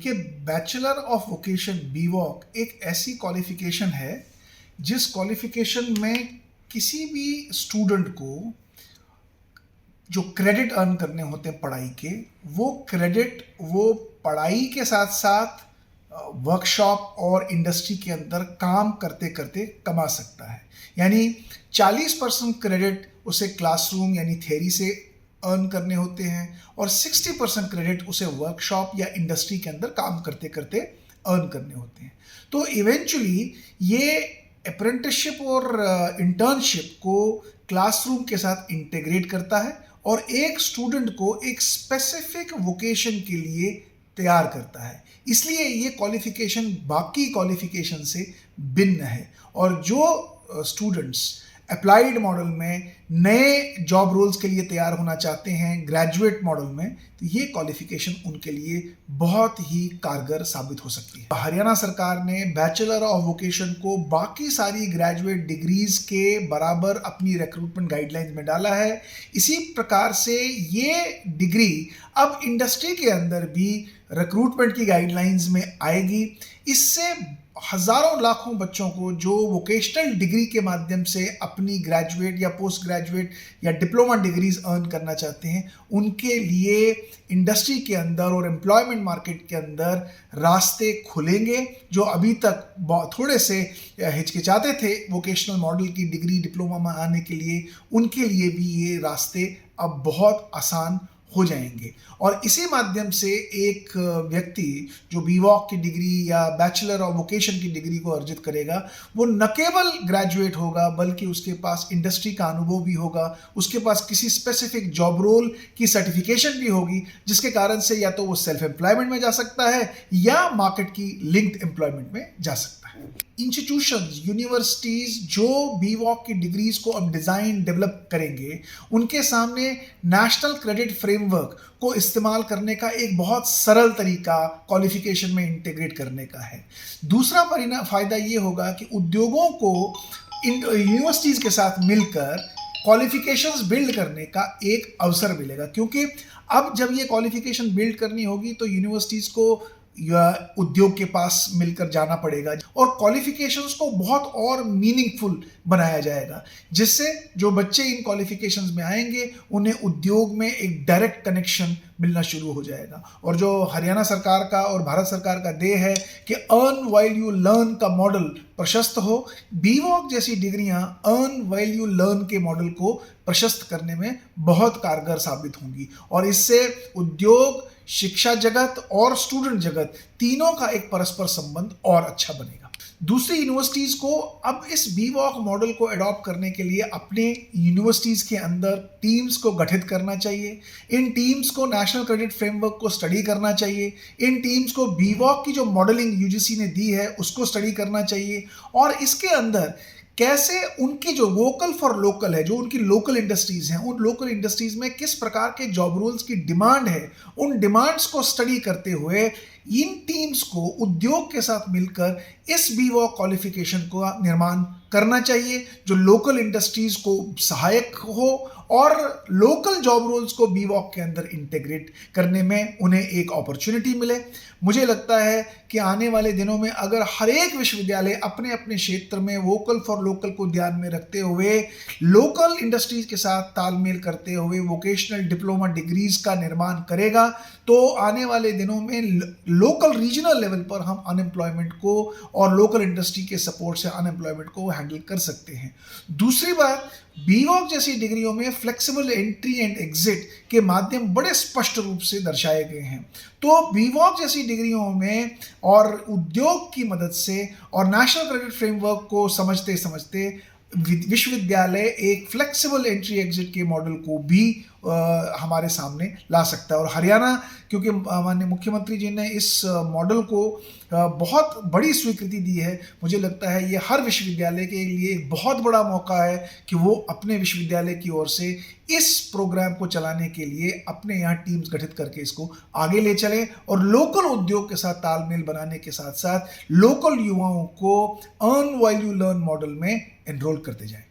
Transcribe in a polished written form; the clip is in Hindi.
देखिए, बैचलर ऑफ वोकेशन बीवॉक एक ऐसी क्वालिफिकेशन है जिस क्वालिफिकेशन में किसी भी स्टूडेंट को जो क्रेडिट अर्न करने होते हैं पढ़ाई के, वो क्रेडिट वो पढ़ाई के साथ साथ वर्कशॉप और इंडस्ट्री के अंदर काम करते करते कमा सकता है। यानी 40% क्रेडिट उसे क्लासरूम यानी थ्योरी से अर्न करने होते हैं और 60% क्रेडिट उसे वर्कशॉप या इंडस्ट्री के अंदर काम करते करते अर्न करने होते हैं। तो इवेंचुअली ये अप्रेंटिसशिप और इंटर्नशिप को क्लासरूम के साथ इंटीग्रेट करता है और एक स्टूडेंट को एक स्पेसिफिक वोकेशन के लिए तैयार करता है। इसलिए ये क्वालिफिकेशन बाकी क्वालिफिकेशन से भिन्न है और जो स्टूडेंट्स अप्लाइड मॉडल में नए जॉब रोल्स के लिए तैयार होना चाहते हैं ग्रेजुएट मॉडल में, तो ये क्वालिफिकेशन उनके लिए बहुत ही कारगर साबित हो सकती है। हरियाणा सरकार ने बैचलर ऑफ वोकेशन को बाकी सारी ग्रेजुएट डिग्रीज के बराबर अपनी रिक्रूटमेंट गाइडलाइंस में डाला है। इसी प्रकार से ये डिग्री अब इंडस्ट्री के अंदर भी रिक्रूटमेंट की गाइडलाइंस में आएगी। इससे हजारों लाखों बच्चों को जो वोकेशनल डिग्री के माध्यम से अपनी ग्रेजुएट या पोस्ट ग्रेजुएट या डिप्लोमा डिग्रीज अर्न करना चाहते हैं, उनके लिए इंडस्ट्री के अंदर और एम्प्लॉयमेंट मार्केट के अंदर रास्ते खुलेंगे। जो अभी तक थोड़े से हिचकिचाते थे वोकेशनल मॉडल की डिग्री डिप्लोमा में आने के लिए, उनके लिए भी ये रास्ते अब बहुत आसान हो जाएंगे। और इसी माध्यम से एक व्यक्ति जो बीवॉक की डिग्री या बैचलर ऑफ वोकेशन की डिग्री को अर्जित करेगा, वो न केवल ग्रेजुएट होगा बल्कि उसके पास इंडस्ट्री का अनुभव भी होगा, उसके पास किसी स्पेसिफिक जॉब रोल की सर्टिफिकेशन भी होगी, जिसके कारण से या तो वो सेल्फ एम्प्लॉयमेंट में जा सकता है या मार्केट की लिंक्ड एम्प्लॉयमेंट में जा सकता है। इंस्टीट्यूशंस, यूनिवर्सिटीज जो बीवॉक की डिग्रीज को अब डिजाइन डेवलप करेंगे, उनके सामने नेशनल क्रेडिट फ्रेमवर्क को इस्तेमाल करने का एक बहुत सरल तरीका क्वालिफिकेशन में इंटीग्रेट करने का है। दूसरा फायदा ये होगा कि उद्योगों को यूनिवर्सिटीज के साथ मिलकर क्वालिफिकेशंस बिल्ड करने का एक अवसर मिलेगा, क्योंकि अब जब ये क्वालिफिकेशन बिल्ड करनी होगी तो यूनिवर्सिटीज को या उद्योग के पास मिलकर जाना पड़ेगा और क्वालिफिकेशंस को बहुत और मीनिंगफुल बनाया जाएगा, जिससे जो बच्चे इन क्वालिफिकेशंस में आएंगे उन्हें उद्योग में एक डायरेक्ट कनेक्शन मिलना शुरू हो जाएगा। और जो हरियाणा सरकार का और भारत सरकार का ध्येय है कि अर्न व्हाइल यू लर्न का मॉडल प्रशस्त हो, बीवॉक जैसी डिग्रियां अर्न व्हाइल यू लर्न के मॉडल को प्रशस्त करने में बहुत कारगर साबित होंगी और इससे उद्योग, शिक्षा जगत और स्टूडेंट जगत तीनों का एक परस्पर संबंध और अच्छा बनेगा। दूसरी यूनिवर्सिटीज को अब इस बीवॉक मॉडल को अडॉप्ट करने के लिए अपने यूनिवर्सिटीज के अंदर टीम्स को गठित करना चाहिए। इन टीम्स को नेशनल क्रेडिट फ्रेमवर्क को स्टडी करना चाहिए। इन टीम्स को बीवॉक की जो मॉडलिंग यूजीसी ने दी है उसको स्टडी करना चाहिए और इसके अंदर कैसे उनकी जो वोकल फॉर लोकल है, जो उनकी लोकल इंडस्ट्रीज हैं, उन लोकल इंडस्ट्रीज में किस प्रकार के जॉब रोल्स की डिमांड है, उन डिमांड्स को स्टडी करते हुए इन टीम्स को उद्योग के साथ मिलकर इस बीवॉक क्वालिफिकेशन का निर्माण करना चाहिए जो लोकल इंडस्ट्रीज को सहायक हो और लोकल जॉब रोल्स को बीवॉक के अंदर इंटीग्रेट करने में उन्हें एक अपॉर्चुनिटी मिले। मुझे लगता है कि आने वाले दिनों में अगर हर एक विश्वविद्यालय अपने अपने क्षेत्र में वोकल फॉर लोकल को ध्यान में रखते हुए लोकल इंडस्ट्रीज के साथ तालमेल करते हुए वोकेशनल डिप्लोमा डिग्रीज का निर्माण करेगा, तो आने वाले दिनों में लोकल रीजनल लेवल पर हम अनएम्प्लॉयमेंट को और लोकल इंडस्ट्री के सपोर्ट से अनएम्प्लॉयमेंट को हैंडल कर सकते हैं। दूसरी बात, बीवॉक जैसी डिग्रियों में फ्लेक्सिबल एंट्री एंड एग्जिट के माध्यम बड़े स्पष्ट रूप से दर्शाए गए हैं। तो बीवॉक जैसी डिग्रियों में और उद्योग की मदद से और नेशनल क्रेडिट फ्रेमवर्क को समझते समझते विश्वविद्यालय एक फ्लेक्सिबल एंट्री एग्जिट के मॉडल को भी हमारे सामने ला सकता है। और हरियाणा, क्योंकि माननीय मुख्यमंत्री जी ने इस मॉडल को बहुत बड़ी स्वीकृति दी है, मुझे लगता है ये हर विश्वविद्यालय के लिए एक बहुत बड़ा मौका है कि वो अपने विश्वविद्यालय की ओर से इस प्रोग्राम को चलाने के लिए अपने यहाँ टीम्स गठित करके इसको आगे ले चलें और लोकल उद्योग के साथ तालमेल बनाने के साथ साथ लोकल युवाओं को earn while you learn model में एनरोल करते जाएं।